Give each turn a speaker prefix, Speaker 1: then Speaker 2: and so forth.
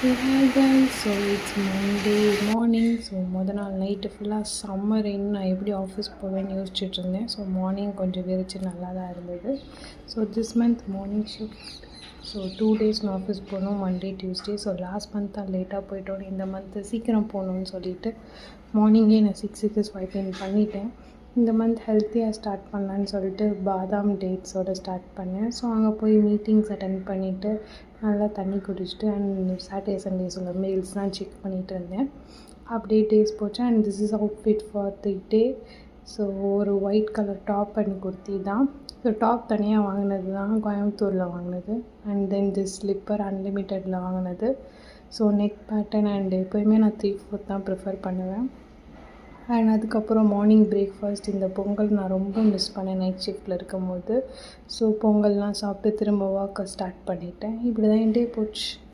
Speaker 1: Hey hi guys, so it's Monday morning. So மொதல் நாள் night ஃபுல்லாக சம்மர் ரெயின். நான் எப்படி ஆஃபீஸ் போவேன்னு யோசிச்சுட்டு இருந்தேன். ஸோ மார்னிங் கொஞ்சம் வெறிச்சு நல்லா தான் இருந்தது. So this month morning shift. So 2 days நான் ஆஃபீஸ் போகணும், Monday Tuesday. So last month தான் லேட்டாக போயிட்டோம். இந்த மந்த்து சீக்கிரம் போகணுன்னு சொல்லிட்டு மார்னிங்கே நான் 6க்கு ஸ்வைப் இன் பண்ணிட்டேன். இந்த மந்த் ஹெல்த்தியாக ஸ்டார்ட் பண்ணலான்னு சொல்லிட்டு பாதாம் டேட்ஸோடு ஸ்டார்ட் பண்ணேன். ஸோ அங்கே போய் மீட்டிங்ஸ் அட்டென்ட் பண்ணிவிட்டு நல்லா தண்ணி குடிச்சிட்டு அண்ட் சாட்டர்டே சண்டேஸ் உள்ள மெயில்ஸ்லாம் செக் பண்ணிகிட்டு இருந்தேன். அப்படியே டேஸ் போச்சு. And this is outfit for the day. So ஒரு white colour top and kurti தான். ஸோ டாப் தனியாக வாங்கினது தான், கோயம்புத்தூரில் வாங்கினது. அண்ட் தென் திஸ் ஸ்லிப்பர் அன்லிமிட்டடில் வாங்கினது. ஸோ நெக் பேட்டர்ன் அண்ட் எப்போயுமே நான் 3/4 தான் ப்ரிஃபர் பண்ணுவேன். அண்ட் அதுக்கப்புறம் மார்னிங் பிரேக்ஃபாஸ்ட் இந்த பொங்கல் நான் ரொம்ப மிஸ் பண்ணேன் நைட் ஷிஃப்ட்டில் இருக்கும்போது. ஸோ பொங்கல்லாம் சாப்பிட்டு திரும்ப வாக்கை ஸ்டார்ட் பண்ணிட்டேன். இப்படி தான் என் டே போச்சு.